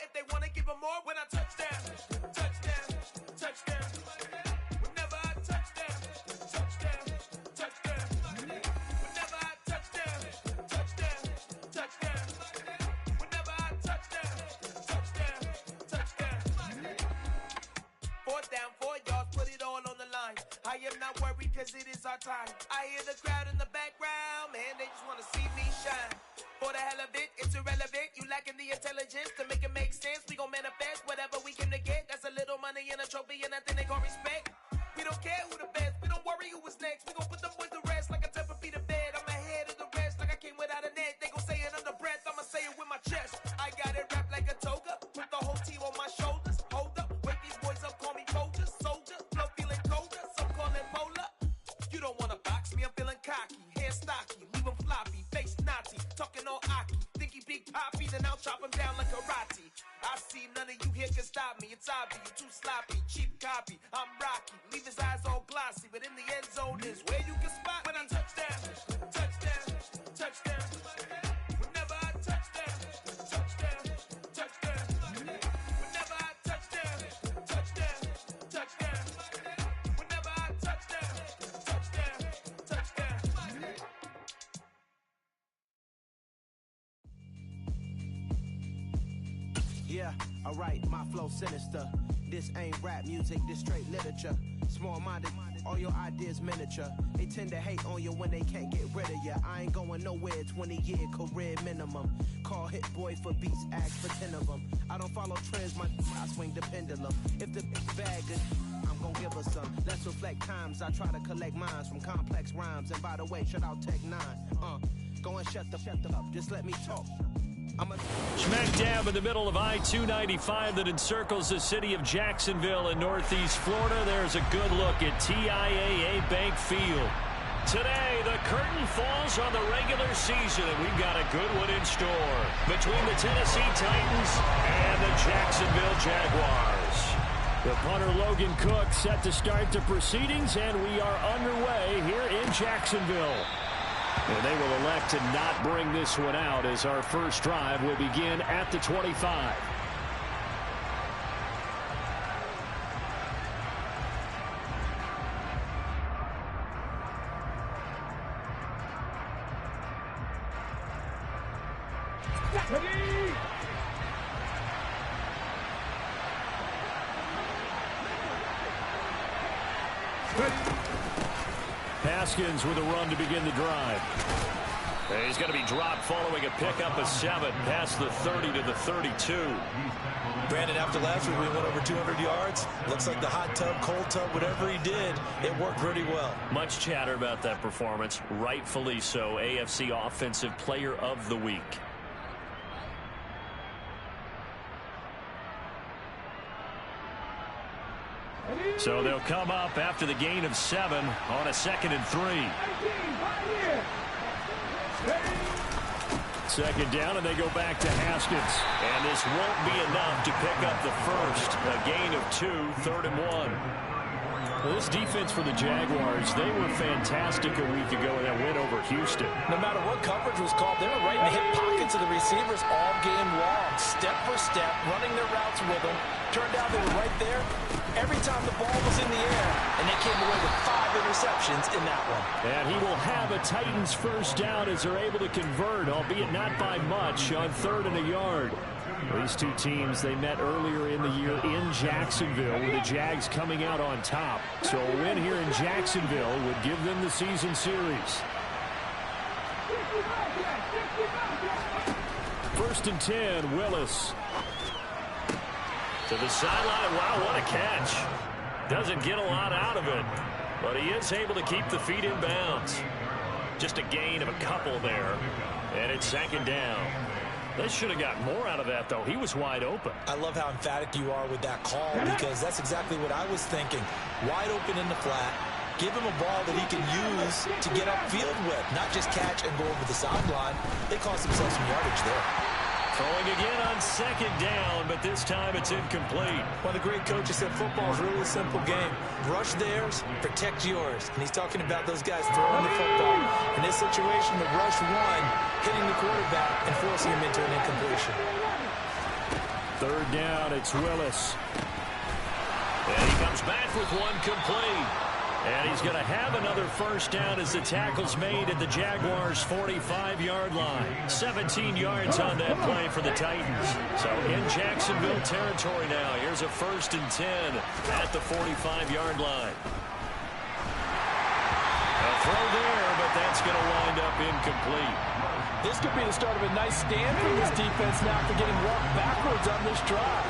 if they want to give them more. When I touchdown, touchdown, touchdown. Whenever I touchdown, touchdown, touchdown. Whenever I touchdown, touchdown, touchdown. Whenever I touchdown, touchdown, touchdown. 4th down, 4 yards, put it all on the line. I am not worried because it is our time. I hear the crowd in the background, man, they just want to see me shine. For the hell of it, it's irrelevant. You lacking the intelligence to make it make sense. We gon' manifest whatever we came to get. That's a little money and a trophy and nothing they call respect. We don't care who the best. We don't worry who was next. We gon' put them boys to rest like a 10 feet of bed. I'm ahead of the rest like I came without a net. They gon' say it under breath. I'ma say it with my chest. I got it wrapped like a toga. Put the whole team on my shoulders. Hold up, wake these boys up, call me soldier. Soldier, flow feeling colder. Some call it polar. You don't wanna box me, I'm feeling cocky. Hair stocky, leave him floppy. Face naughty, talking all aki. Think he big poppy, then I'll chop him down like karate. I see none of you here can stop me. It's obvious, you too sloppy, cheap copy. I'm Rocky, leave his eyes all glossy. But in the end zone is where you can spot when I touchdown, touchdown, touchdown. Whenever I touchdown, touchdown, touchdown. Whenever I touchdown, touchdown, touchdown. Whenever I touchdown, touchdown, touchdown. Yeah, alright, my flow sinister. This ain't rap music, this straight literature. Small-minded, all your ideas miniature. They tend to hate on you when they can't get rid of you. I ain't going nowhere, 20-year career minimum. Call Hit Boy for beats, ask for 10 of them. I don't follow trends, I swing the pendulum. If the bag good, I'm gon' give her some. Let's reflect times, I try to collect minds from complex rhymes. And by the way, shout out Tech 9. Go and shut the up, just let me talk. Smack dab in the middle of I-295 that encircles the city of Jacksonville in northeast Florida. There's a good look at TIAA Bank Field. Today, the curtain falls on the regular season, and we've got a good one in store between the Tennessee Titans and the Jacksonville Jaguars. The punter Logan Cook set to start the proceedings, and we are underway here in Jacksonville. And they will elect to not bring this one out as our first drive will begin at the 25. Haskins with a run to begin the drive. He's going to be dropped following a pickup of 7 past the 30 to the 32. Brandon, after last week we went over 200 yards. Looks like the hot tub, cold tub, whatever he did, it worked pretty well. Much chatter about that performance. Rightfully so. AFC Offensive Player of the Week. So they'll come up after the gain of 7 on a 2nd and 3. 2nd down, and they go back to Haskins. And this won't be enough to pick up the first. A gain of 2, 3rd and 1. Well, this defense for the Jaguars, they were fantastic a week ago in that win over Houston. No matter what coverage was called, they were right in the hip pockets of the receivers all game long. Step for step, running their routes with them. Turned out they were right there every time the ball was in the air, and they came away with 5 interceptions in that one. And he will have a Titans first down as they're able to convert, albeit not by much, on 3rd and a yard. These two teams, they met earlier in the year in Jacksonville with the Jags coming out on top. So a win here in Jacksonville would give them the season series. 1st and 10, Willis. To the sideline. Wow, what a catch. Doesn't get a lot out of it, but he is able to keep the feet in bounds. Just a gain of a couple there, and it's 2nd down. They should have got more out of that, though. He was wide open. I love how emphatic you are with that call, because that's exactly what I was thinking. Wide open in the flat. Give him a ball that he can use to get upfield with, not just catch and go over the sideline. They cost themselves some yardage there. Throwing again on 2nd down, but this time it's incomplete. One of the great coaches said football is really a simple game. Rush theirs, protect yours. And he's talking about those guys throwing the football. In this situation, the rush one, hitting the quarterback and forcing him into an incompletion. Third down, it's Willis. And he comes back with one complete. And he's going to have another first down as the tackle's made at the Jaguars' 45-yard line. 17 yards on that play for the Titans. So in Jacksonville territory now. Here's a 1st and 10 at the 45-yard line. A throw there, but that's going to wind up incomplete. This could be the start of a nice stand for this defense now for getting walked backwards on this drive.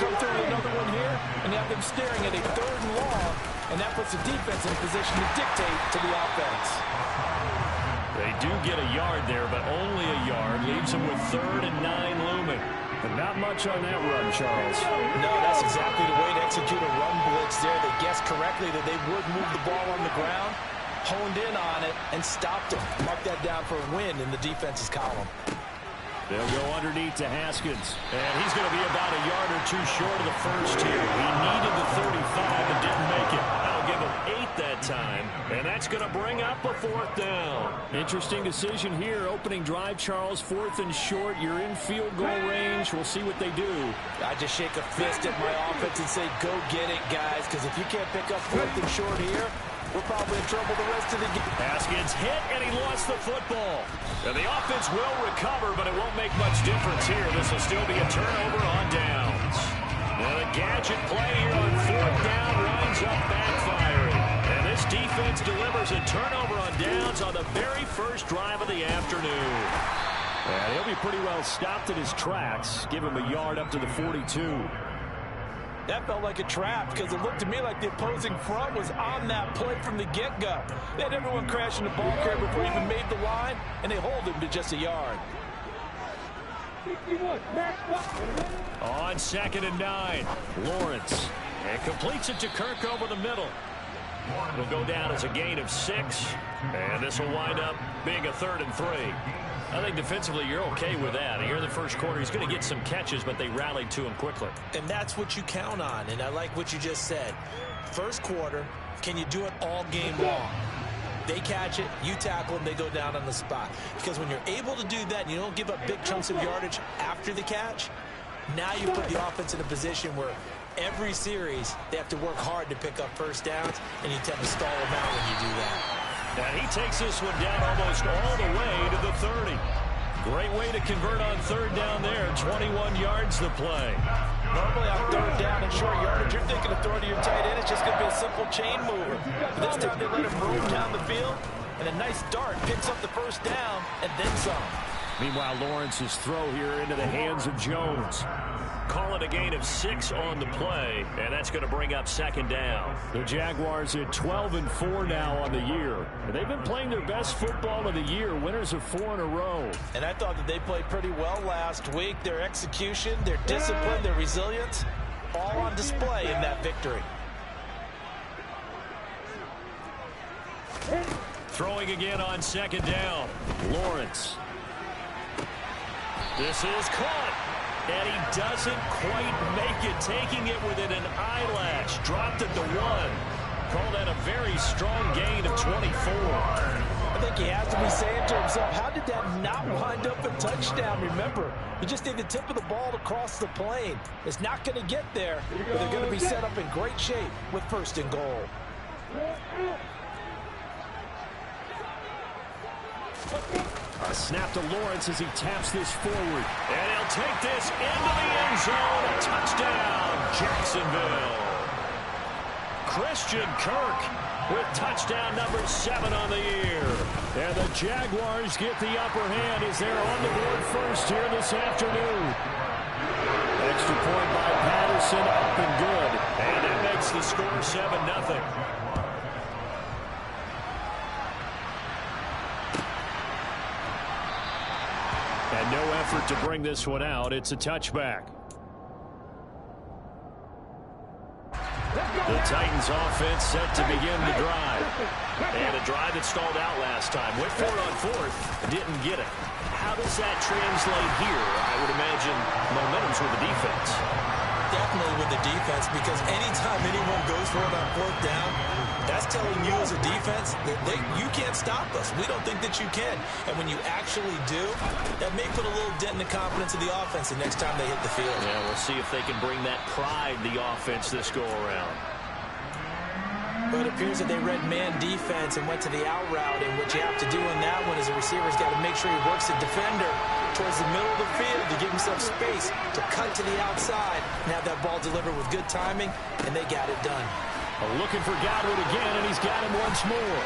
Come through with another one here, and have them staring at a 3rd and long, and that puts the defense in a position to dictate to the offense. They do get a yard there, but only a yard. Leaves them with 3rd and 9 looming. But not much on that run, Charles. No, that's exactly the way to execute a run blitz there. They guessed correctly that they would move the ball on the ground, honed in on it, and stopped them. Mark that down for a win in the defense's column. They'll go underneath to Haskins. And he's going to be about a yard or two short of the first here. He needed the 35 and didn't make it. That'll give him 8 that time. And that's going to bring up a 4th down. Interesting decision here. Opening drive, Charles. 4th and short. You're in field goal range. We'll see what they do. I just shake a fist at my offense and say, go get it, guys. Because if you can't pick up 4th and short here, we're probably in trouble the rest of the game. Haskins hit, and he lost the football. And the offense will recover, but it won't make much difference here. This will still be a turnover on downs. And a gadget play here on 4th down winds up backfiring. And this defense delivers a turnover on downs on the very first drive of the afternoon. And he'll be pretty well stopped in his tracks. Give him a yard up to the 42. That felt like a trap because it looked to me like the opposing front was on that play from the get-go. They had everyone crashing the ball carrier before he even made the line, and they hold him to just a yard. On 2nd and 9, Lawrence. And completes it to Kirk over the middle. It'll go down as a gain of 6, and this will wind up being a 3rd and 3. I think defensively you're okay with that. Here in the first quarter, he's going to get some catches, but they rallied to him quickly. And that's what you count on, and I like what you just said. First quarter, can you do it all game long? They catch it, you tackle them, they go down on the spot. Because when you're able to do that and you don't give up big chunks of yardage after the catch, now you put the offense in a position where every series they have to work hard to pick up first downs, and you tend to stall them out when you do that. And he takes this one down almost all the way to the 30. Great way to convert on 3rd down there. 21 yards the play. Normally on 3rd down and short yardage, you're thinking of throwing to your tight end. It's just going to be a simple chain mover. But this time they let him roam down the field, and a nice dart picks up the first down and then some. Meanwhile, Lawrence's throw here into the hands of Jones. Call it a gain of 6 on the play, and that's going to bring up 2nd down. The Jaguars at 12-4 now on the year. They've been playing their best football of the year, winners of 4 in a row. And I thought that they played pretty well last week. Their execution, their discipline, their resilience, all on display in that victory. Throwing again on 2nd down. Lawrence. This is caught. And he doesn't quite make it, taking it within an eyelash. Dropped it to 1. Call that a very strong gain of 24. I think he has to be saying to himself, how did that not wind up a touchdown? Remember, you just need the tip of the ball to cross the plane. It's not going to get there, but they're going to be set up in great shape with 1st and goal. A snap to Lawrence as he taps this forward. And he'll take this into the end zone. A touchdown, Jacksonville. Christian Kirk with touchdown number 7 on the year. And the Jaguars get the upper hand as they're on the board first here this afternoon. Extra point by Patterson, up and good. And that makes the score 7-0. And no effort to bring this one out. It's a touchback. The Titans offense set to begin the drive. And a drive that stalled out last time. Went for it on 4th, didn't get it. How does that translate here? I would imagine momentum's with the defense. Definitely with the defense, because anytime anyone goes for it on 4th down, That's telling you as a defense that you can't stop us. We don't think that you can. And when you actually do, that may put a little dent in the confidence of the offense the next time they hit the field. Yeah, we'll see if they can bring that pride the offense this go-around. But it appears that they read man defense and went to the out route, and what you have to do in that one is the receiver's got to make sure he works the defender towards the middle of the field to give himself space to cut to the outside and have that ball delivered with good timing, and they got it done. Looking for Godwin again, and he's got him once more.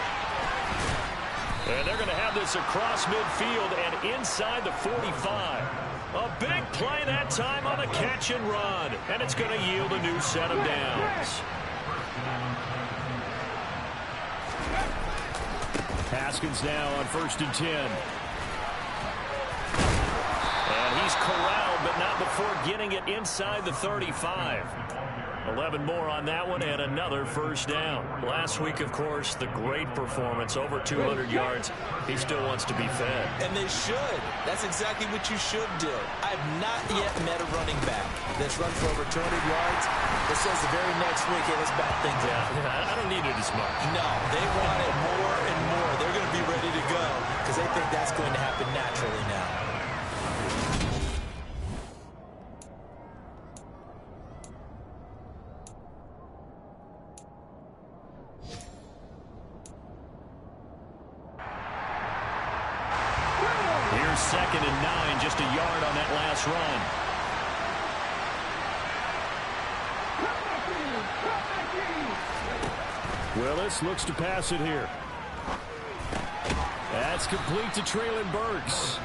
And they're going to have this across midfield and inside the 45. A big play that time on a catch and run, and it's going to yield a new set of downs. Haskins now on 1st and 10. And he's corralled, but not before getting it inside the 35. 11 more on that one and another first down. Last week, of course, the great performance, over 200 yards. He still wants to be fed. And they should. That's exactly what you should do. I have not yet met a running back that's run for over 200 yards that says the very next week, hey, let's back things up. I don't need it as much. No, they want it more and more. They're going to be ready to go because they think that's going to happen naturally now. Here's 2nd and 9, just a yard on that last run. Willis looks to pass it here. That's complete to Treylon Burks.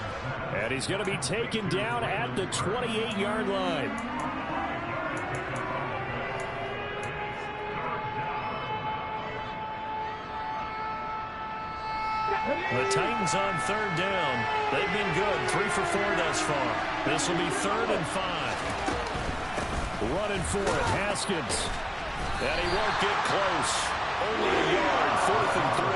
And he's going to be taken down at the 28-yard line. The Titans on 3rd down. They've been good, 3 for 4 thus far. This will be 3rd and 5. Running for it, Haskins. And he won't get close. Only a yard, 4th and 3.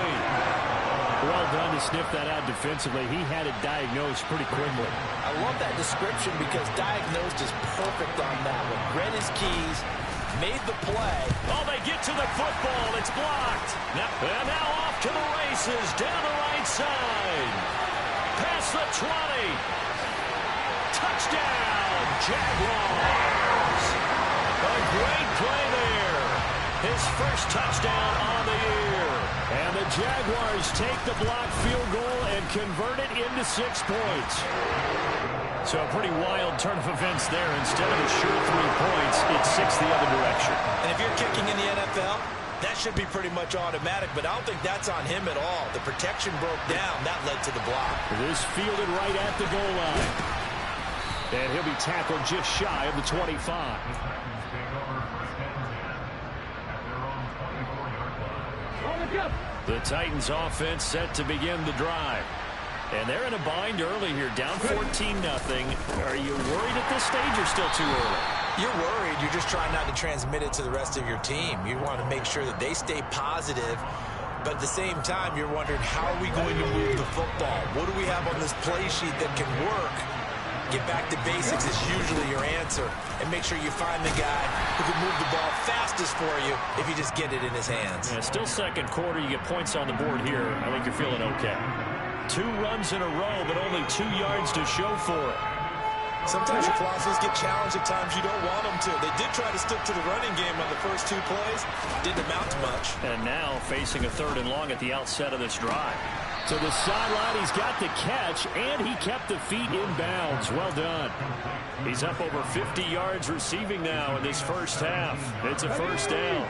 Well done to sniff that out defensively. He had it diagnosed pretty quickly. I love that description because diagnosed is perfect on that one. Read his keys, made the play. Oh, they get to the football. It's blocked. And now off to the races down the right side. Past the 20. Touchdown, Jaguars. A great play there. His first touchdown on the year. And the Jaguars take the blocked field goal and convert it into 6 points. So a pretty wild turn of events there. Instead of a sure 3 points, it's 6 the other direction. And if you're kicking in the NFL, that should be pretty much automatic, but I don't think that's on him at all. The protection broke down. That led to the block. This fielded right at the goal line. And he'll be tackled just shy of the 25. The Titans offense set to begin the drive. And they're in a bind early here, down 14-0. Are you worried at this stage or still too early? You're worried. You're just trying not to transmit it to the rest of your team. You want to make sure that they stay positive, but at the same time, you're wondering, how are we going to move the football? What do we have on this play sheet that can work? Get back to basics is usually your answer, and make sure you find the guy who can move the ball fastest for you if you just get it in his hands. Yeah, still second quarter. You get points on the board here. I think you're feeling okay. 2 runs in a row, but only 2 yards to show for it. Sometimes your philosophies get challenged at times you don't want them to. They did try to stick to the running game on the first 2 plays. Didn't amount to much. And now facing a 3rd and long at the outset of this drive. To the sideline, he's got the catch, and he kept the feet in bounds. Well done. He's up over 50 yards receiving now in this first half. It's a first down.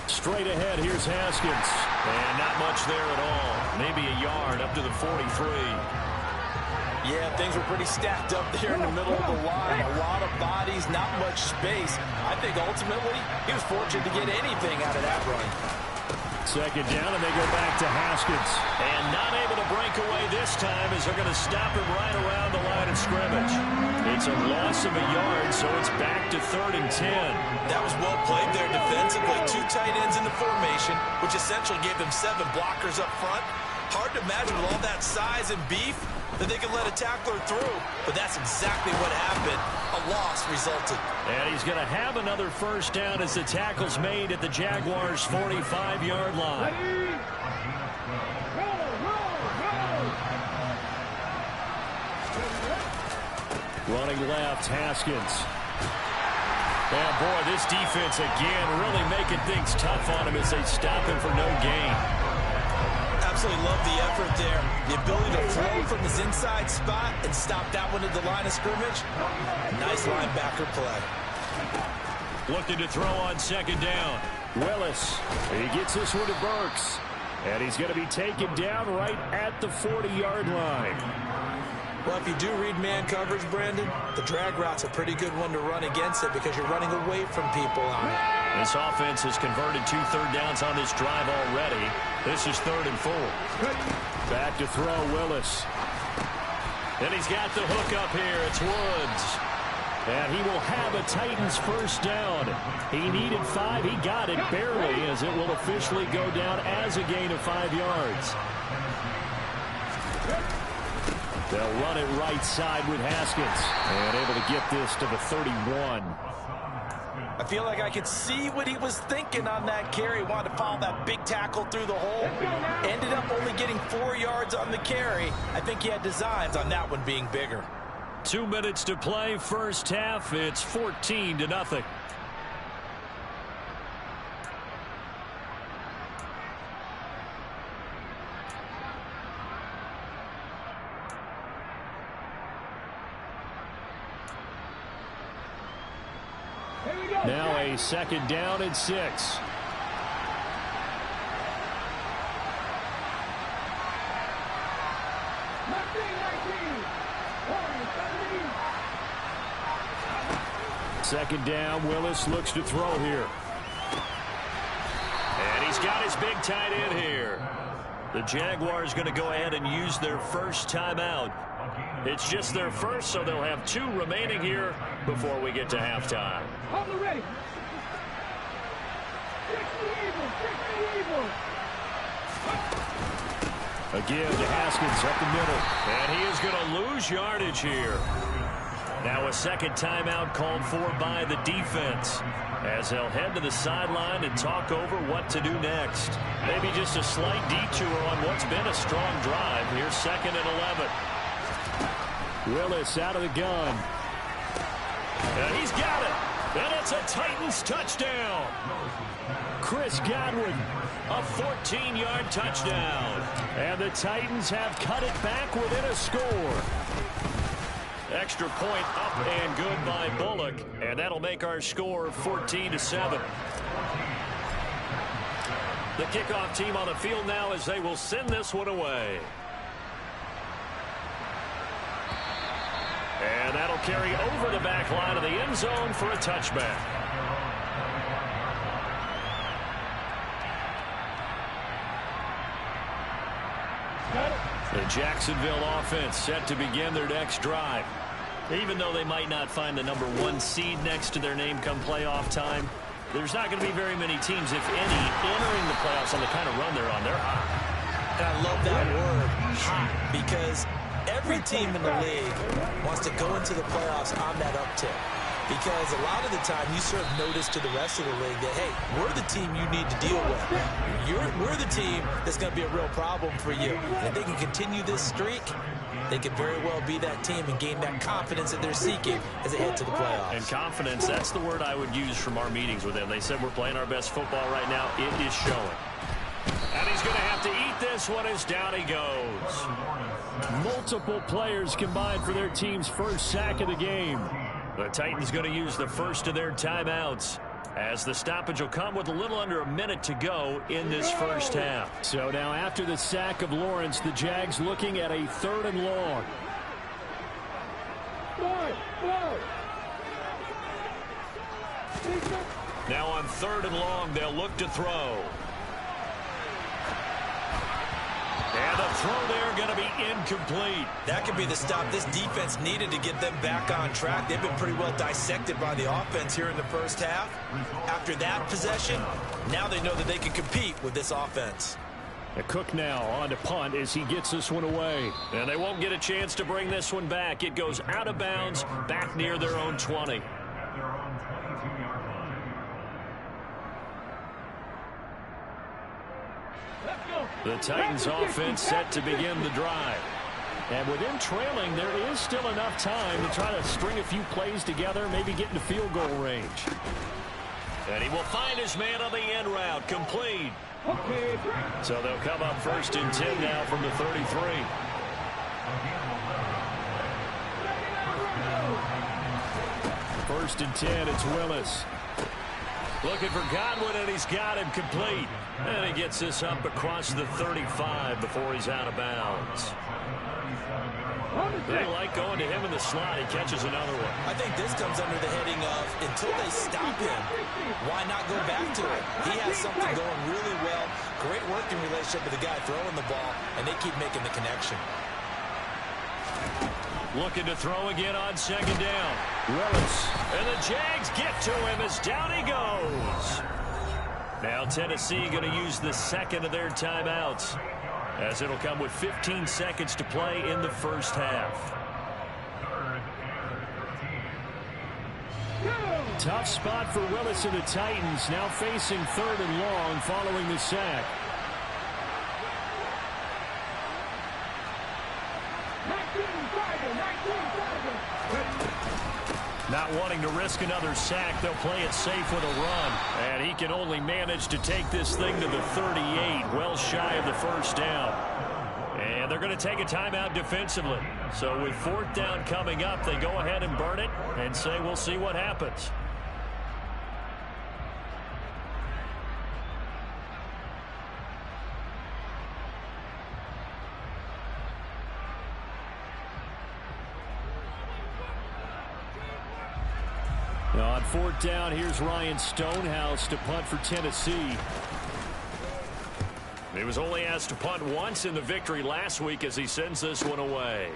Straight ahead, here's Haskins. And not much there at all. Maybe a yard up to the 43. Yeah, things were pretty stacked up there in the middle of the line. A lot of bodies, not much space. I think ultimately he was fortunate to get anything out of that run. 2nd down, and they go back to Haskins. And not able to break away this time as they're going to stop him right around the line of scrimmage. It's a loss of a yard, so it's back to 3rd and 10. That was well played there defensively. 2 tight ends in the formation, which essentially gave them 7 blockers up front. Hard to imagine with all that size and beef that they can let a tackler through. But that's exactly what happened. A loss resulted. And he's going to have another first down as the tackle's made at the Jaguars' 45-yard line. Running left, Haskins. And boy, this defense again really making things tough on him as they stop him for no gain. Absolutely love the effort there. The ability to flow from his inside spot and stop that one at the line of scrimmage. Nice linebacker play. Looking to throw on second down. Willis. He gets this one to Burks. And he's going to be taken down right at the 40-yard line. Well, if you do read man coverage, Brandon, the drag route's a pretty good one to run against it because you're running away from people on it. This offense has converted 2 third downs on this drive already. This is 3rd and 4. Back to throw, Willis. And he's got the hook up here. It's Woods. And he will have a Titans first down. He needed 5. He got it barely as it will officially go down as a gain of 5 yards. They'll run it right side with Haskins. And able to get this to the 31. I feel like I could see what he was thinking on that carry. Wanted to follow that big tackle through the hole. Ended up only getting 4 yards on the carry. I think he had designs on that one being bigger. 2 minutes to play, first half. It's 14-0. Now a second down and 6. Second down, Willis looks to throw here. And he's got his big tight end here. The Jaguars going to go ahead and use their first timeout. It's just their first, so they'll have 2 remaining here before we get to halftime. Again to Haskins up the middle. And he is going to lose yardage here. Now a second timeout called for by the defense as they'll head to the sideline and talk over what to do next. Maybe just a slight detour on what's been a strong drive. Here's 2nd and 11. Willis out of the gun. And he's got it. And it's a Titans touchdown. Chris Godwin, a 14-yard touchdown. And the Titans have cut it back within a score. Extra point up and good by Bullock. And that'll make our score 14-7. The kickoff team on the field now as they will send this one away. And that'll carry over the back line of the end zone for a touchback. The Jacksonville offense set to begin their next drive. Even though they might not find the number 1 seed next to their name come playoff time, there's not going to be very many teams, if any, entering the playoffs on the kind of run they're on. They're hot. And I love that word, hot, because every team in the league wants to go into the playoffs on that uptick. Because a lot of the time you serve notice to the rest of the league that, hey, we're the team you need to deal with. We're the team that's going to be a real problem for you. And if they can continue this streak, they could very well be that team and gain that confidence that they're seeking as they head to the playoffs. And confidence, that's the word I would use from our meetings with them. They said we're playing our best football right now. It is showing. And he's going to have to eat this one as down he goes. Multiple players combined for their team's first sack of the game. The Titans going to use the first of their timeouts as the stoppage will come with a little under a minute to go in this first half. So now after the sack of Lawrence, the Jags looking at a 3rd and long. Now on 3rd and long, they'll look to throw. And the throw there going to be incomplete. That could be the stop this defense needed to get them back on track. They've been pretty well dissected by the offense here in the first half. After that possession, now they know that they can compete with this offense. Cook now on to punt as he gets this one away. And they won't get a chance to bring this one back. It goes out of bounds back near their own 20. The Titans offense set to begin the drive. And with them trailing, there is still enough time to try to string a few plays together, maybe get into field goal range. And he will find his man on the end route, complete. So they'll come up 1st and 10 now from the 33. First and 10, it's Willis. Looking for Godwin, and he's got him complete. And he gets this up across the 35 before he's out of bounds. They like going to him in the slot. He catches another one. I think this comes under the heading of, until they stop him, why not go back to it? He has something going really well. Great working relationship with the guy throwing the ball, and they keep making the connection. Looking to throw again on 2nd down. Willis. And the Jags get to him as down he goes. Now Tennessee going to use the second of their timeouts, as it'll come with 15 seconds to play in the first half. Tough spot for Willis and the Titans, now facing 3rd and long following the sack. Not wanting to risk another sack, they'll play it safe with a run. And he can only manage to take this thing to the 38, well shy of the first down. And they're going to take a timeout defensively. So with 4th down coming up, they go ahead and burn it and say we'll see what happens. On 4th down, here's Ryan Stonehouse to punt for Tennessee. He was only asked to punt once in the victory last week as he sends this one away.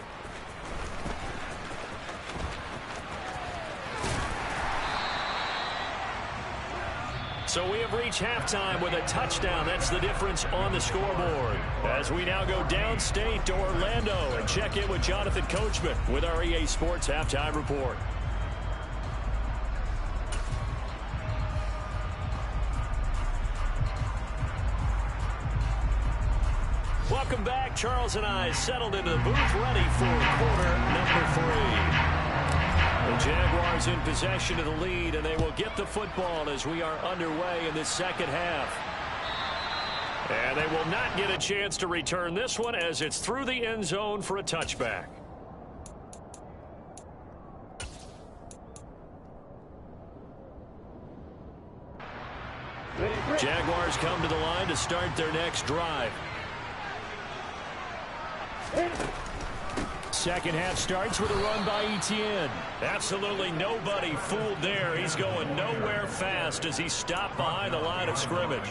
So we have reached halftime with a touchdown. That's the difference on the scoreboard. As we now go downstate to Orlando and check in with Jonathan Coachman with our EA Sports Halftime Report. Welcome back. Charles and I settled into the booth ready for quarter number 3. The Jaguars in possession of the lead, and they will get the football as we are underway in this second half. And they will not get a chance to return this one as it's through the end zone for a touchback. Jaguars come to the line to start their next drive. Second half starts with a run by Etienne. Absolutely nobody fooled there. He's going nowhere fast as he stopped behind the line of scrimmage.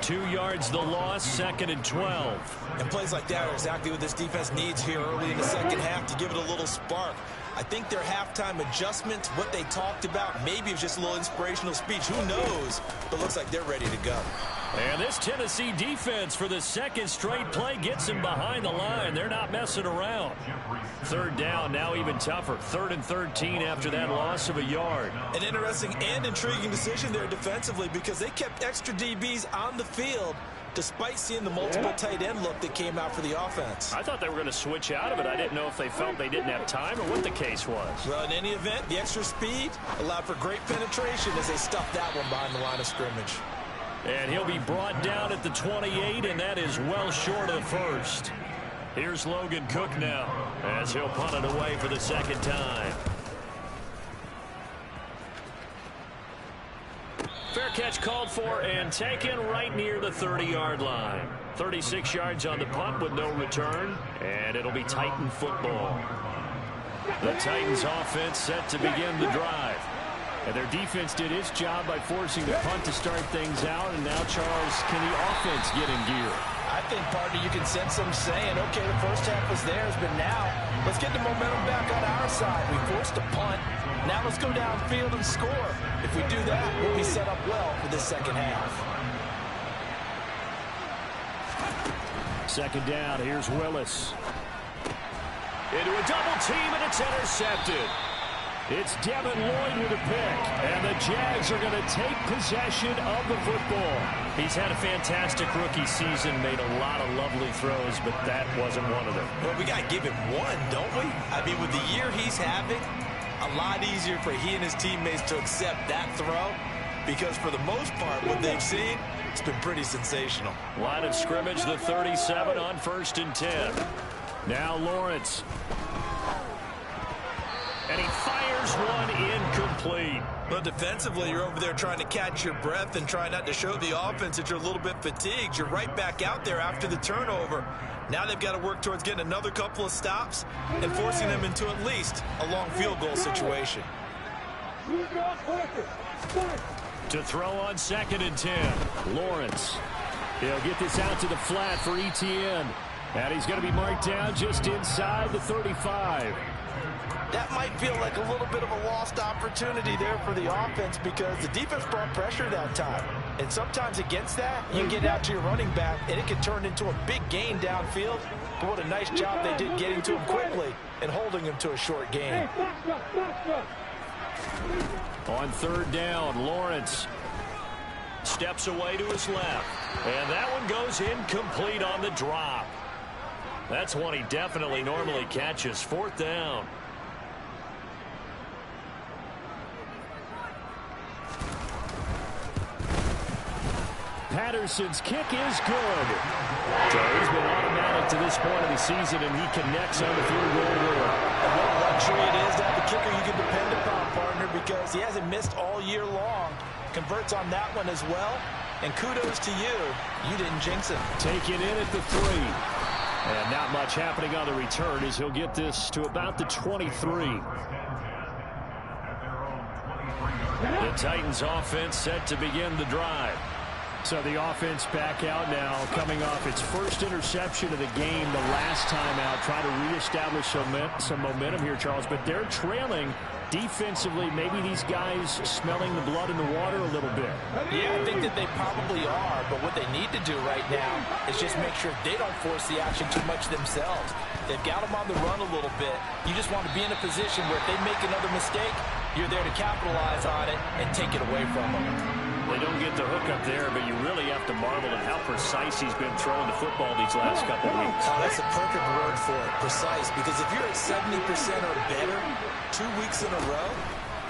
2 yards the loss, 2nd and 12. And plays like that are exactly what this defense needs here early in the second half to give it a little spark. I think their halftime adjustments, what they talked about, maybe it was just a little inspirational speech. Who knows? But looks like they're ready to go. And this Tennessee defense for the second straight play gets him behind the line. They're not messing around. 3rd down, now even tougher. 3rd and 13 after that loss of a yard. An interesting and intriguing decision there defensively because they kept extra DBs on the field despite seeing the multiple tight end look that came out for the offense. I thought they were going to switch out of it. I didn't know if they felt they didn't have time or what the case was. Well, in any event, the extra speed allowed for great penetration as they stuffed that one behind the line of scrimmage. And he'll be brought down at the 28, and that is well short of the first. Here's Logan Cook now as he'll punt it away for the second time. Fair catch called for and taken right near the 30-yard line. 36 yards on the punt with no return, and it'll be Titan football. The Titans offense set to begin the drive. And their defense did its job by forcing the punt to start things out. And now, Charles, can the offense get in gear? I think, partner, you can sense them saying, okay, the first half was theirs, but now let's get the momentum back on our side. We forced a punt. Now let's go downfield and score. If we do that, we'll be set up well for this second half. Second down, here's Willis. Into a double team, and it's intercepted. It's Devin Lloyd with a pick, and the Jags are going to take possession of the football. He's had a fantastic rookie season, made a lot of lovely throws, but that wasn't one of them. Well, we got to give him one, don't we? I mean, with the year he's having, a lot easier for he and his teammates to accept that throw, because for the most part, what they've seen, it's been pretty sensational. Line of scrimmage, the 37 on 1st and 10. Now Lawrence. And he fires one incomplete. But defensively, you're over there trying to catch your breath and try not to show the offense that you're a little bit fatigued. You're right back out there after the turnover. Now they've got to work towards getting another couple of stops and forcing them into at least a long field goal situation. To throw on 2nd and 10. Lawrence. He'll get this out to the flat for Etienne. And he's going to be marked down just inside the 35. That might feel like a little bit of a lost opportunity there for the offense because the defense brought pressure that time. And sometimes against that, you get out to your running back, and it can turn into a big gain downfield. But what a nice job they did getting to him quickly and holding him to a short gain. On 3rd down, Lawrence steps away to his left. And that one goes incomplete on the drop. That's one he definitely normally catches. 4th down. Patterson's kick is good. So he's been automatic to this point of the season, and he connects on the field goal rule. And what a luxury it is to have a kicker you can depend upon, partner, because he hasn't missed all year long. Converts on that one as well. And kudos to you. You didn't jinx him. Taken in at the 3. And not much happening on the return as he'll get this to about the 23. The Titans offense set to begin the drive. So the offense back out now, coming off its first interception of the game the last time out, trying to reestablish some momentum here, Charles. But they're trailing defensively. Maybe these guys smelling the blood in the water a little bit. Yeah, I think that they probably are. But what they need to do right now is just make sure they don't force the action too much themselves. They've got them on the run a little bit. You just want to be in a position where if they make another mistake, you're there to capitalize on it and take it away from them. They don't get the hook up there, but you really have to marvel at how precise he's been throwing the football these last couple of weeks. Oh, that's a perfect word for it, precise, because if you're at 70% or better 2 weeks in a row,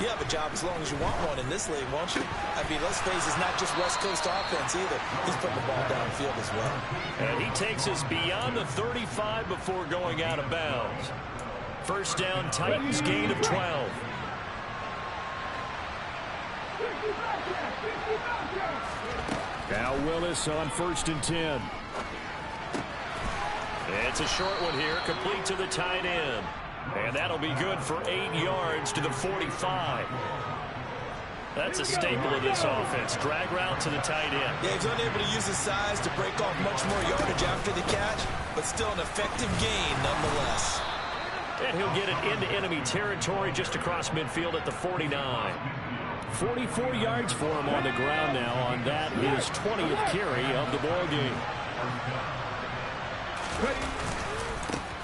you have a job as long as you want one in this league, won't you? I mean, let's face it, it's not just West Coast offense either. He's putting the ball downfield as well. And he takes us beyond the 35 before going out of bounds. 1st down, Titans, gain of 12. Now Willis on 1st and 10. It's a short one here, complete to the tight end. And that'll be good for 8 yards to the 45. That's a staple of this offense. Drag route to the tight end. Yeah, he's unable to use his size to break off much more yardage after the catch, but still an effective gain nonetheless. And he'll get it into enemy territory just across midfield at the 49. 44 yards for him on the ground now on that, his 20th carry of the ball game.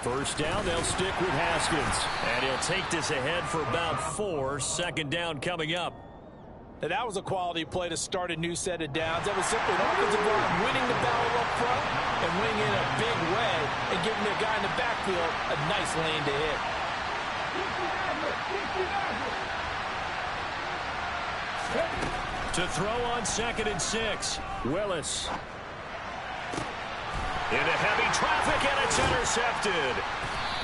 1st down, they'll stick with Haskins. And he'll take this ahead for about 4. 2nd down coming up. Now, that was a quality play to start a new set of downs. That was simply an offensive line winning the battle up front and winning in a big way and giving their guy in the backfield a nice lane to hit. To throw on 2nd and 6. Willis. Into heavy traffic, and it's intercepted.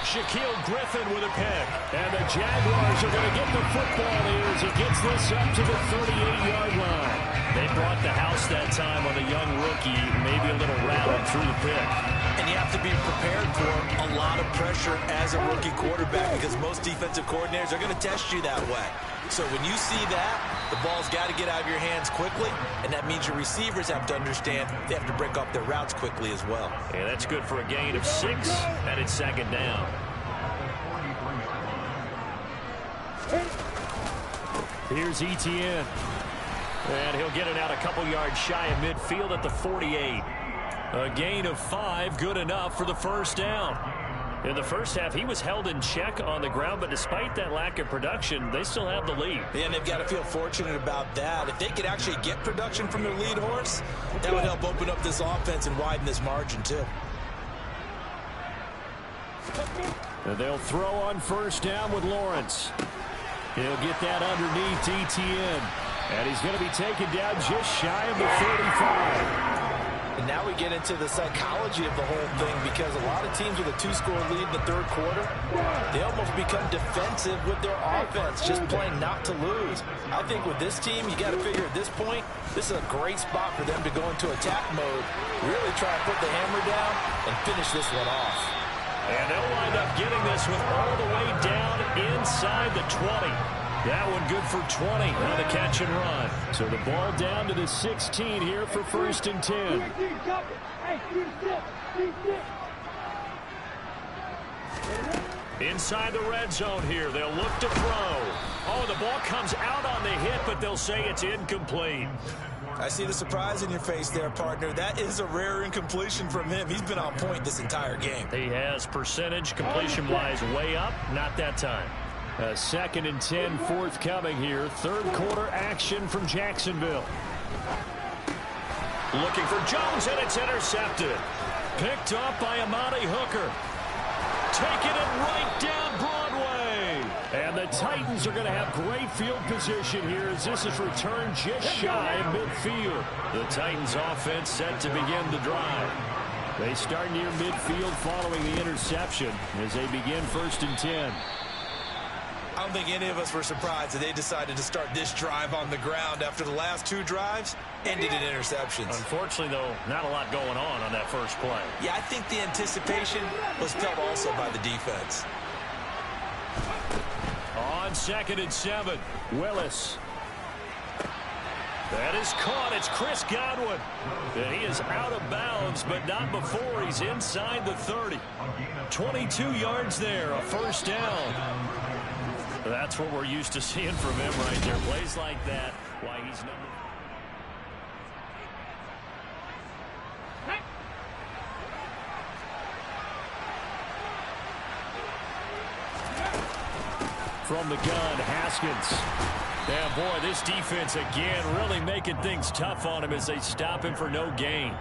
Shaquille Griffin with a pick. And the Jaguars are going to get the football here as he gets this up to the 38-yard line. They brought the house that time on a young rookie, maybe a little rattled through the pick. And you have to be prepared for a lot of pressure as a rookie quarterback because most defensive coordinators are going to test you that way. So when you see that, the ball's got to get out of your hands quickly, and that means your receivers have to understand they have to break off their routes quickly as well. Yeah, that's good for a gain of 6, and it's 2nd down. Here's Etienne. And he'll get it out a couple yards shy of midfield at the 48. A gain of 5, good enough for the first down. In the first half, he was held in check on the ground, but despite that lack of production, they still have the lead. And they've got to feel fortunate about that. If they could actually get production from their lead horse, that would help open up this offense and widen this margin, too. And they'll throw on first down with Lawrence. He'll get that underneath Etienne. And he's going to be taken down just shy of the 35. And now we get into the psychology of the whole thing, because a lot of teams with a 2-score lead in the third quarter, they almost become defensive with their offense, just playing not to lose. I think with this team, you got to figure at this point, this is a great spot for them to go into attack mode, really try to put the hammer down and finish this one off. And they'll wind up getting this one all the way down inside the 20. That one good for 20 on the catch and run. So the ball down to the 16 here for 1st and 10. Inside the red zone here. They'll look to throw. Oh, the ball comes out on the hit, but they'll say it's incomplete. I see the surprise in your face there, partner. That is a rare incompletion from him. He's been on point this entire game. He has percentage completion-wise way up. Not that time. 2nd and 10 forthcoming here. Third quarter action from Jacksonville. Looking for Jones, and it's intercepted. Picked up by Amani Hooker. Taking it right down Broadway. And the Titans are going to have great field position here as this is returned just shy of midfield. The Titans offense set to begin the drive. They start near midfield following the interception as they begin 1st and 10. I don't think any of us were surprised that they decided to start this drive on the ground after the last 2 drives ended in interceptions. Unfortunately, though, not a lot going on that first play. Yeah, I think the anticipation was felt also by the defense. On 2nd and 7, Willis. That is caught. It's Chris Godwin. And he is out of bounds, but not before he's inside the 30. 22 yards there, a first down. That's what we're used to seeing from him right there. Plays like that, why he's number. From the gun, Haskins. Yeah, boy, this defense again really making things tough on him as they stop him for no gain.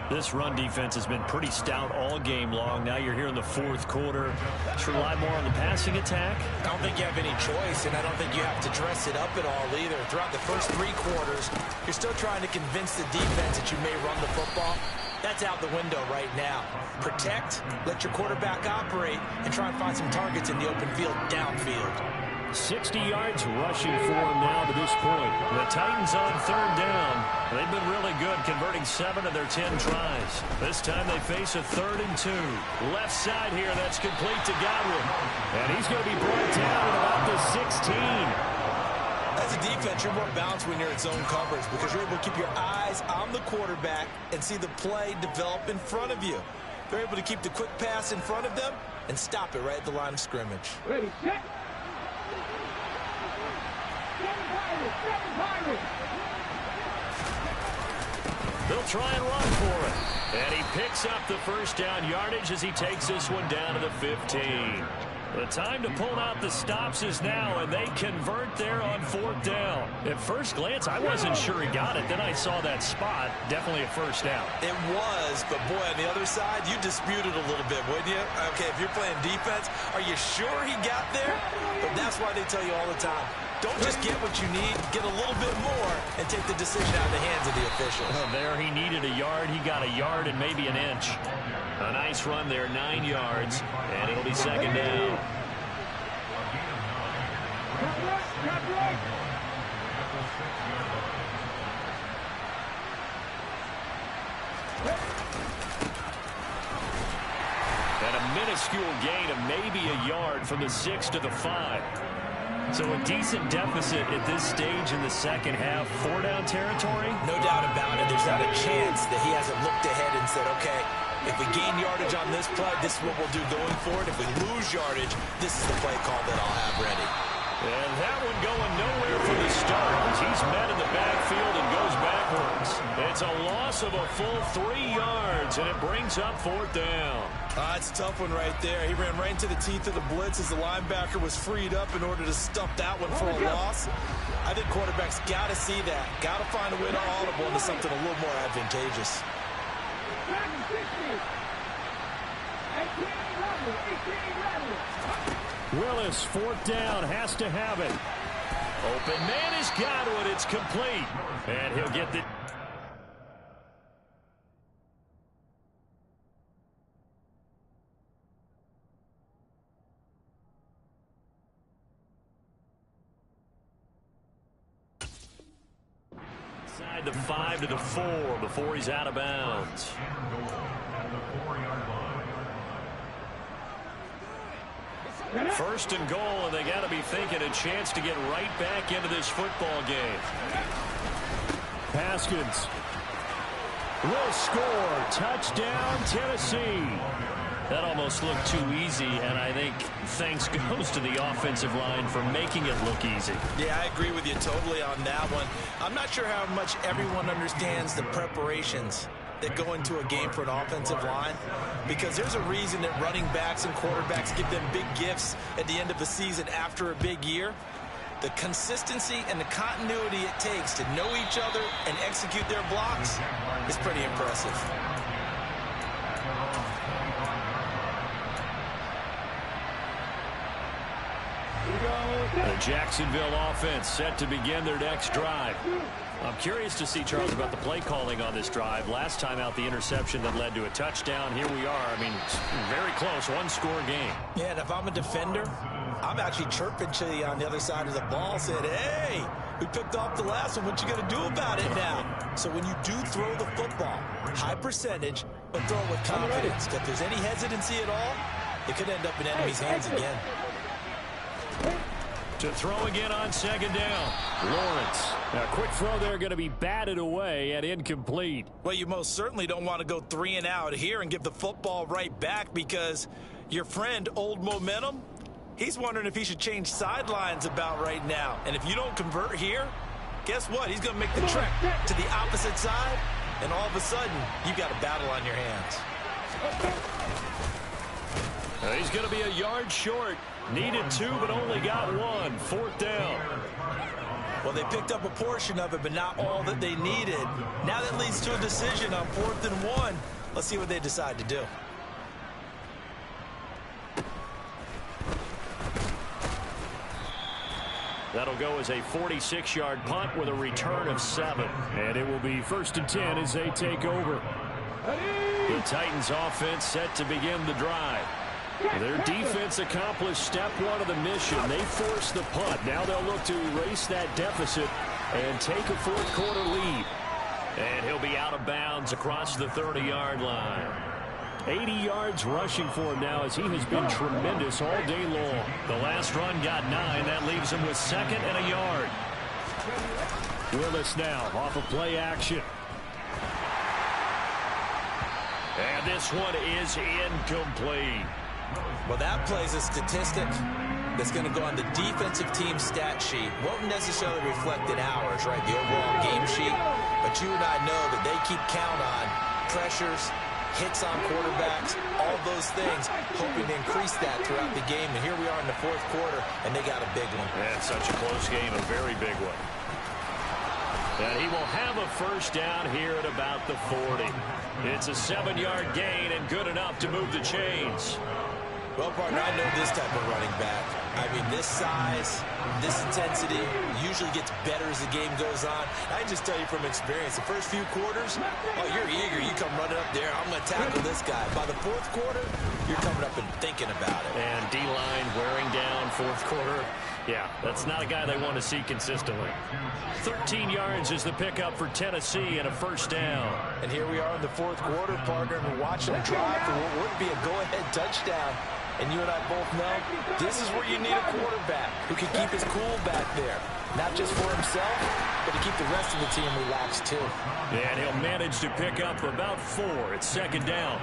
This run defense has been pretty stout all game long. Now you're here in the fourth quarter. Should rely more on the passing attack. I don't think you have any choice, and I don't think you have to dress it up at all either. Throughout the first 3 quarters, you're still trying to convince the defense that you may run the football. That's out the window right now. Protect, let your quarterback operate, and try and find some targets in the open field downfield. 60 yards rushing for him now to this point. The Titans on 3rd down. They've been really good, converting 7 of their 10 tries. This time they face a 3rd and 2. Left side here, that's complete to Godwin. And he's going to be brought down at about the 16. As a defense, you're more balanced when you're in zone coverage because you're able to keep your eyes on the quarterback and see the play develop in front of you. They're able to keep the quick pass in front of them and stop it right at the line of scrimmage. Ready, set. They'll try and run for it. And he picks up the first down yardage as he takes this one down to the 15. The time to pull out the stops is now, and they convert there on 4th down. At first glance, I wasn't sure he got it. Then I saw that spot. Definitely a first down. It was, but boy, on the other side, you disputed a little bit, wouldn't you? Okay, if you're playing defense, are you sure he got there? But that's why they tell you all the time, don't just get what you need, get a little bit more, and take the decision out of the hands of the officials. Well, there he needed a yard. He got a yard and maybe an inch. A nice run there, 9 yards, and it'll be 2nd down. And a minuscule gain of maybe a yard from the 6 to the 5. So a decent deficit at this stage in the second half. 4-down territory? No doubt about it. There's not a chance that he hasn't looked ahead and said, okay, if we gain yardage on this play, this is what we'll do going forward. If we lose yardage, this is the play call that I'll have ready. And that one going nowhere from the start as he's met in the backfield and goes backwards. It's a loss of a full 3 yards, and it brings up 4th down. It's a tough one right there. He ran right into the teeth of the blitz as the linebacker was freed up in order to stuff that one for a loss. I think quarterbacks got to see that. Got to find a way to audible into something a little more advantageous. Willis, 4th down, has to have it. Open man has got it. It's complete. And he'll get the... Inside the 5 to the 4 before he's out of bounds. First and goal, and they got to be thinking a chance to get right back into this football game. Haskins will score. Touchdown, Tennessee. That almost looked too easy, and I think thanks goes to the offensive line for making it look easy. Yeah, I agree with you totally on that one. I'm not sure how much everyone understands the preparations that go into a game for an offensive line, because there's a reason that running backs and quarterbacks give them big gifts at the end of the season after a big year. The consistency and the continuity it takes to know each other and execute their blocks is pretty impressive. The Jacksonville offense set to begin their next drive. I'm curious to see, Charles, about the play calling on this drive. Last time out, the interception that led to a touchdown. Here we are. I mean, very close, one-score game. Yeah, and if I'm a defender, I'm actually chirping to you on the other side of the ball, saying, hey, we picked off the last one. What you going to do about it now? So when you do throw the football, high percentage, but throw it with confidence. If there's any hesitancy at all, it could end up in enemy's hands again. To throw again on 2nd down. Lawrence. A quick throw there going to be batted away and incomplete. Well, you most certainly don't want to go 3 and out here and give the football right back, because your friend, Old Momentum, he's wondering if he should change sidelines about right now. And if you don't convert here, guess what? He's going to make the trek to the opposite side, and all of a sudden, you've got a battle on your hands. He's going to be a yard short. Needed 2, but only got 1. 4th down. Well, they picked up a portion of it, but not all that they needed. Now that leads to a decision on 4th and 1. Let's see what they decide to do. That'll go as a 46-yard punt with a return of 7. And it will be 1st and 10 as they take over. The Titans offense set to begin the drive. Their defense accomplished step 1 of the mission. They forced the punt. Now they'll look to erase that deficit and take a 4th quarter lead. And he'll be out of bounds across the 30-yard line. 80 yards rushing for him now, as he has been tremendous all day long. The last run got 9. That leaves him with 2nd and a yard. Willis now off of play action. And this one is incomplete. Well, that plays a statistic that's going to go on the defensive team stat sheet. Won't necessarily reflect in ours, right, the overall game sheet. But you and I know that they keep count on pressures, hits on quarterbacks, all those things, hoping to increase that throughout the game. And here we are in the 4th quarter, and they got a big one. That's such a close game, a very big one. And he will have a 1st down here at about the 40. It's a 7-yard gain and good enough to move the chains. Well, partner, I know this type of running back. I mean, this size, this intensity usually gets better as the game goes on. I just tell you from experience, the first few quarters, oh, you're eager. You come running up there. I'm going to tackle this guy. By the 4th quarter, you're coming up and thinking about it. And D-line wearing down 4th quarter. Yeah, that's not a guy they want to see consistently. 13 yards is the pickup for Tennessee and a 1st down. And here we are in the 4th quarter, partner, and we're watching a drive for what would be a go-ahead touchdown. And you and I both know this is where you need a quarterback who can keep his cool back there. Not just for himself, but to keep the rest of the team relaxed too. And he'll manage to pick up about 4. It's 2nd down.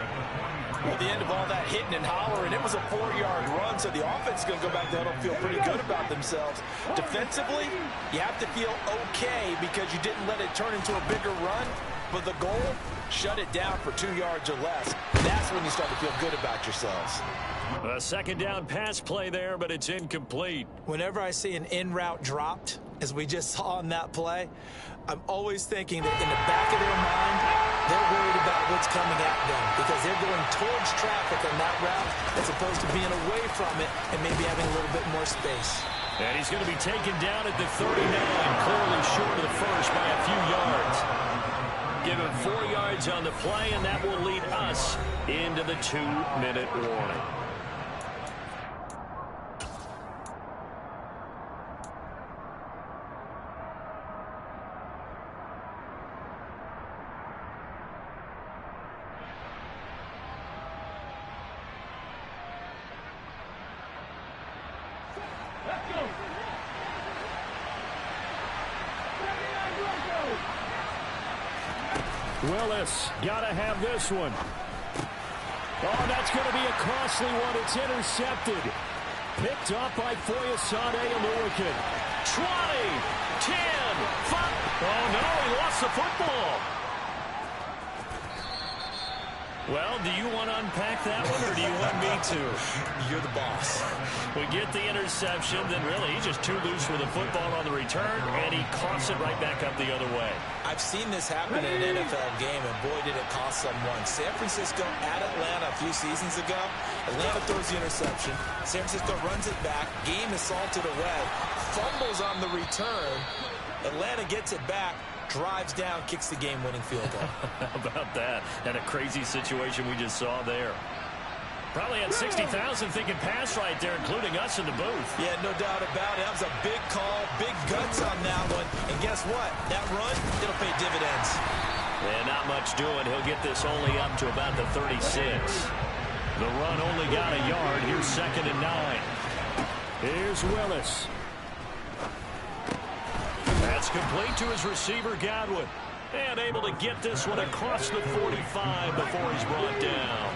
Well, the end of all that hitting and hollering, it was a 4-yard run, so the offense is going to go back there and feel pretty good about themselves. Defensively, you have to feel okay because you didn't let it turn into a bigger run, but the goal, shut it down for 2 yards or less. That's when you start to feel good about yourselves. A second down pass play there, but it's incomplete. Whenever I see an in-route dropped, as we just saw in that play, I'm always thinking that in the back of their mind, they're worried about what's coming at them because they're going towards traffic on that route as opposed to being away from it and maybe having a little bit more space. And he's going to be taken down at the 39, clearly short of the first by a few yards. Give him 4 yards on the play, and that will lead us into the 2-minute warning. Willis, gotta have this one. Oh, that's going to be a costly one. It's intercepted. Picked up by Foyesade Aluakin. 20, 10, 5. Oh, no, he lost the football. Well, do you want to unpack that one, or do you want me to? You're the boss. We get the interception, then really he's just too loose with the football on the return, and he coughs it right back up the other way. I've seen this happen in an NFL game, and boy, did it cost someone. San Francisco at Atlanta a few seasons ago. Atlanta throws the interception. San Francisco runs it back. Game is salted away. Fumbles on the return. Atlanta gets it back. Drives down, kicks the game-winning field goal. How about that? And a crazy situation we just saw there. Probably had 60,000 thinking pass right there, including us in the booth. Yeah, no doubt about it. That was a big call, big guts on that one. And guess what? That run, it'll pay dividends. And not much doing. He'll get this only up to about the 36. The run only got a yard. Here's 2nd and 9. Here's Willis. That's complete to his receiver, Godwin. And able to get this one across the 45 before he's brought down.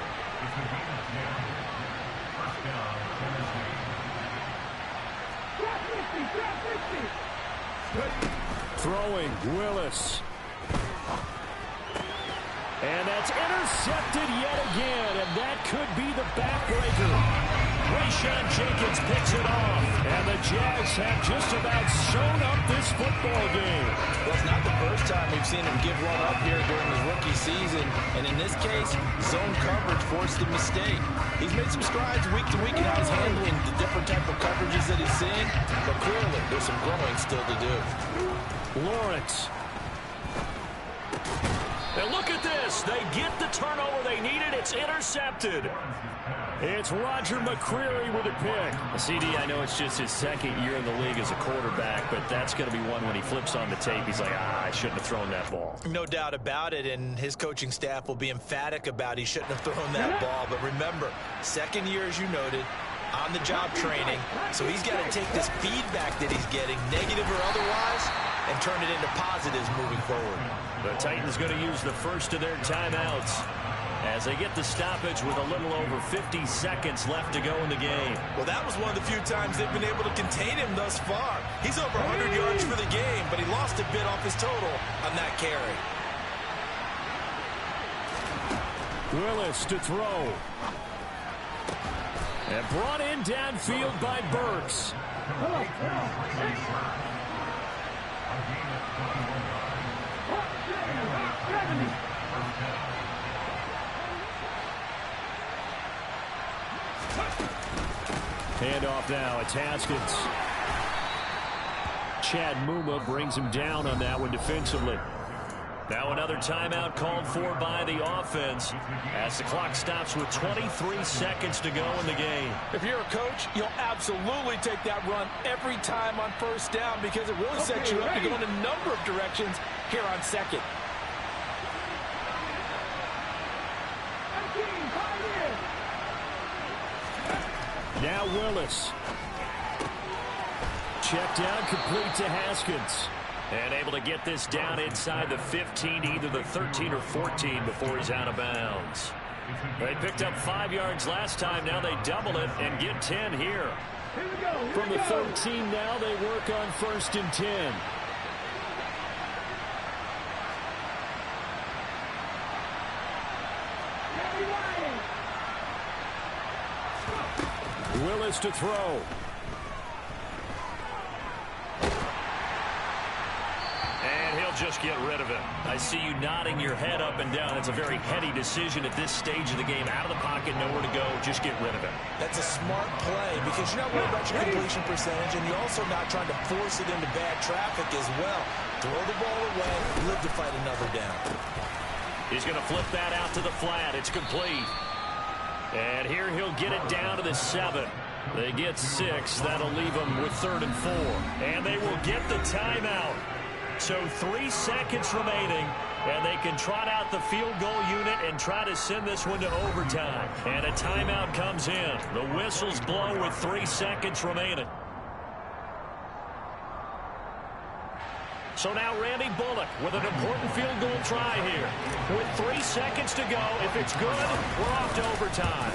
Throwing, Willis. And that's intercepted yet again, and that could be the backbreaker. Rayshawn Jenkins picks it off, and the Jags have just about sewn up this football game. Well, it's not the first time we've seen him give one up here during his rookie season, and in this case, zone coverage forced the mistake. He's made some strides week to week in how he's handling the different type of coverages that he's seeing, but clearly there's some growing still to do. Lawrence. And look at this. They get the turnover they needed. It's intercepted. It's Roger McCreary with a pick. CD, I know it's just his 2nd year in the league as a quarterback, but that's going to be one when he flips on the tape. He's like, I shouldn't have thrown that ball. No doubt about it, and his coaching staff will be emphatic about he shouldn't have thrown that ball. But remember, 2nd year, as you noted, on-the-job training. So he's got to take this feedback that he's getting, negative or otherwise, and turn it into positives moving forward. The Titans going to use the first of their timeouts as they get the stoppage with a little over 50 seconds left to go in the game. Well, that was one of the few times they've been able to contain him thus far. He's over 100 yards for the game, but he lost a bit off his total on that carry. Willis to throw. And brought in downfield by Burks. Handoff now, it's Haskins. Chad Muma brings him down on that one defensively. Now another timeout called for by the offense as the clock stops with 23 seconds to go in the game. If you're a coach, you'll absolutely take that run every time on 1st down because it really sets you up to go in a number of directions here on 2nd. Now Willis. Check down, complete to Haskins. And able to get this down inside the 15, either the 13 or 14 before he's out of bounds. They picked up 5 yards last time. Now they double it and get 10 here. From the 13 now, they work on 1st and 10. Willis to throw. And he'll just get rid of it. I see you nodding your head up and down. It's a very heady decision at this stage of the game. Out of the pocket, nowhere to go. Just get rid of it. That's a smart play because you're not worried about your completion percentage, and you're also not trying to force it into bad traffic as well. Throw the ball away, live to fight another down. He's going to flip that out to the flat. It's complete. And here he'll get it down to the 7. They get 6. That'll leave them with 3rd and 4. And they will get the timeout. So 3 seconds remaining, and they can trot out the field goal unit and try to send this one to overtime. And a timeout comes in. The whistles blow with 3 seconds remaining. So now Randy Bullock with an important field goal try here. With 3 seconds to go, if it's good, we're off to overtime.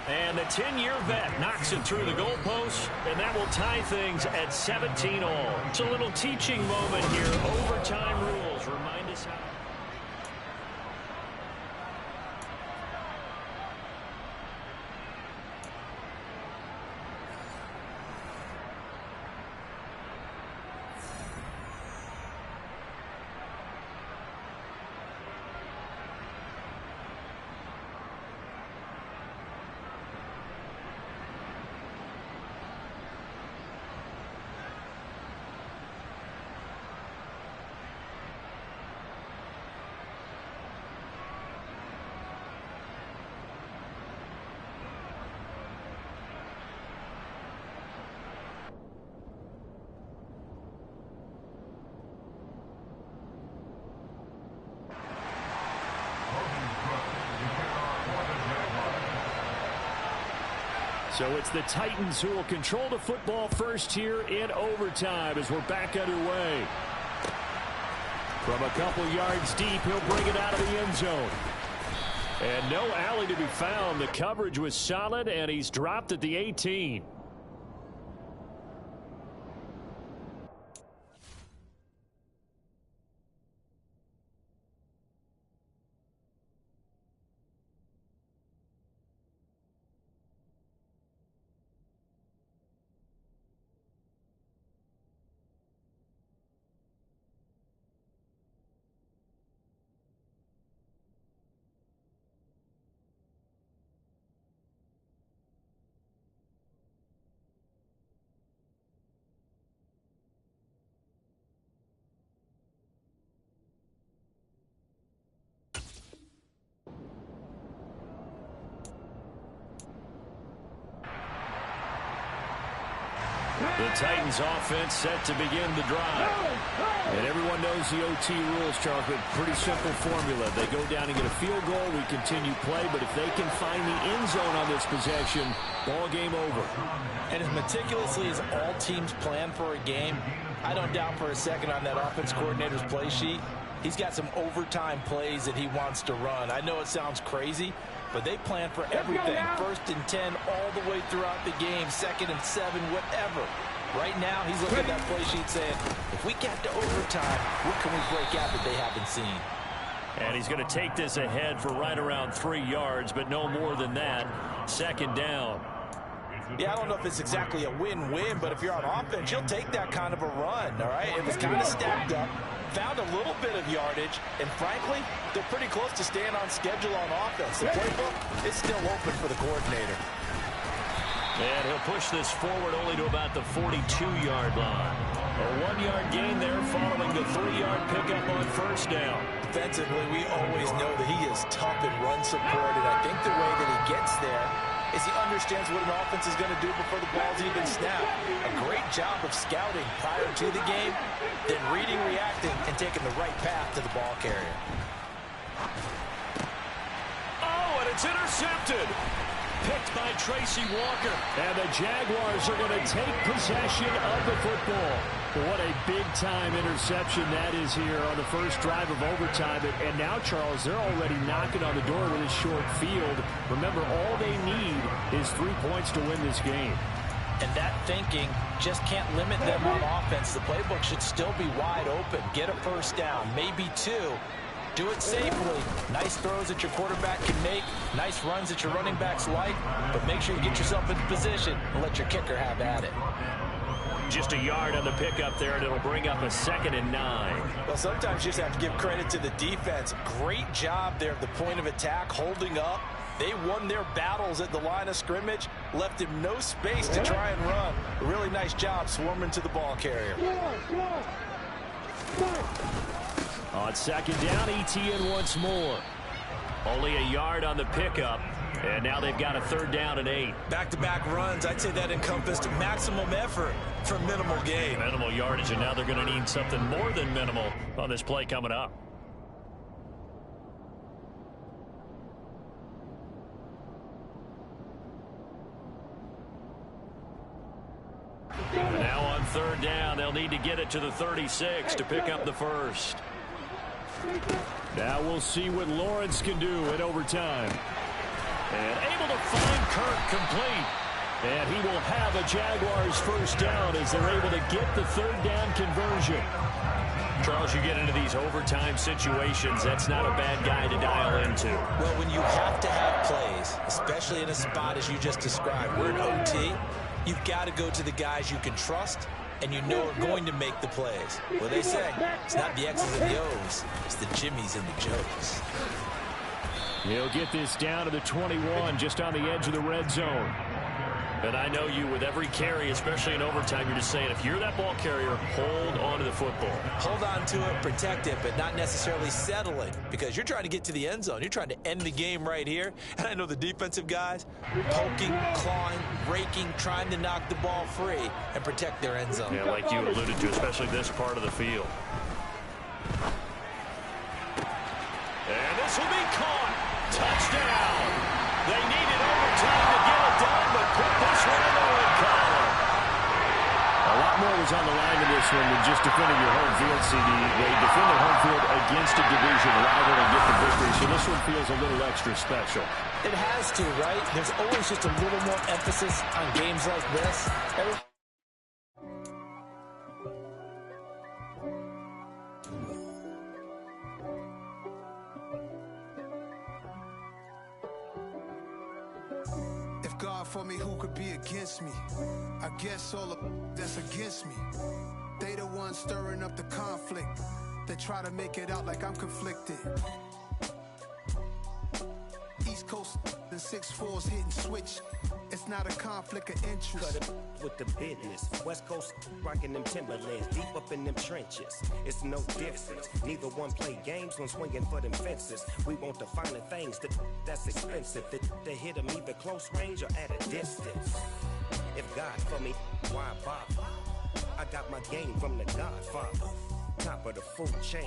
And the 10-year vet knocks it through the goalpost, and that will tie things at 17 all. It's a little teaching moment here. Overtime rules remind us how. So it's the Titans who will control the football first here in overtime as we're back underway. From a couple yards deep, he'll bring it out of the end zone. And no alley to be found. The coverage was solid, and he's dropped at the 18. The Titans offense set to begin the drive. And everyone knows the OT rules, Charles, but pretty simple formula. They go down and get a field goal, we continue play, but if they can find the end zone on this possession, ball game over. And as meticulously as all teams plan for a game, I don't doubt for a second on that offense coordinator's play sheet, he's got some overtime plays that he wants to run. I know it sounds crazy, but they plan for everything. 1st and 10 all the way throughout the game, 2nd and 7, whatever. Right now, he's looking at that play sheet saying, if we get to overtime, what can we break out that they haven't seen? And he's going to take this ahead for right around 3 yards, but no more than that. 2nd down. Yeah, I don't know if it's exactly a win-win, but if you're on offense, you'll take that kind of a run, all right? It was kind of stacked up, found a little bit of yardage, and frankly, they're pretty close to staying on schedule on offense. The playbook is still open for the coordinator. And he'll push this forward only to about the 42-yard line. A 1-yard gain there following the 3-yard pickup on 1st down. Defensively, we always know that he is tough in run support, and I think the way that he gets there is he understands what an offense is going to do before the ball's even snapped. A great job of scouting prior to the game, then reading, reacting, and taking the right path to the ball carrier. Oh, and it's intercepted. Picked by Tracy Walker. And the Jaguars are going to take possession of the football. What a big-time interception that is here on the first drive of overtime. And now, Charles, they're already knocking on the door with a short field. Remember, all they need is 3 points to win this game. And that thinking just can't limit them on offense. The playbook should still be wide open. Get a first down, maybe 2. Do it safely. Nice throws that your quarterback can make. Nice runs that your running backs like. But make sure you get yourself into position and let your kicker have at it. Just a yard on the pickup there, and it'll bring up a 2nd and 9. Well, sometimes you just have to give credit to the defense. Great job there at the point of attack, holding up. They won their battles at the line of scrimmage, left him no space to try and run. A really nice job swarming to the ball carrier. On 2nd down, ETN once more. Only a yard on the pickup. And now they've got a 3rd down and 8. Back-to-back runs, I'd say that encompassed maximum effort for minimal gain. Minimal yardage, and now they're going to need something more than minimal on this play coming up. And now on 3rd down, they'll need to get it to the 36 to pick up the first. Now we'll see what Lawrence can do in overtime. And able to find Kirk complete. And he will have a Jaguars first down as they're able to get the 3rd down conversion. Charles, you get into these overtime situations, that's not a bad guy to dial into. Well, when you have to have plays, especially in a spot as you just described, we're in OT, you've got to go to the guys you can trust and you know are going to make the plays. Well, they say it's not the X's and the O's, it's the Jimmies and the Joes. He'll get this down to the 21, just on the edge of the red zone. And I know you, with every carry, especially in overtime, you're just saying, if you're that ball carrier, hold on to the football. Hold on to it, protect it, but not necessarily settle it, because you're trying to get to the end zone. You're trying to end the game right here. And I know the defensive guys, poking, clawing, raking, trying to knock the ball free and protect their end zone. Yeah, like you alluded to, especially this part of the field. And this will be caught. Touchdown. They needed overtime to get it done, but put this one in the win column. A lot more was on the line in this one than just defending your home field, CD. They defended home field against a division rival and get the victory, so this one feels a little extra special. It has to, right? There's always just a little more emphasis on games like this. God for me, who could be against me? I guess all of that's against me. They the ones stirring up the conflict. They try to make it out like I'm conflicted. East Coast and 6'4s hitting switch. It's not a conflict of interest. Cut it with the business. West Coast rocking them Timberlands, deep up in them trenches. It's no difference. Neither one play games when swinging for them fences. We want the finer things that's expensive. They hit them either close range or at a distance. If God for me, why bother? I got my game from the Godfather. Top of the food chain.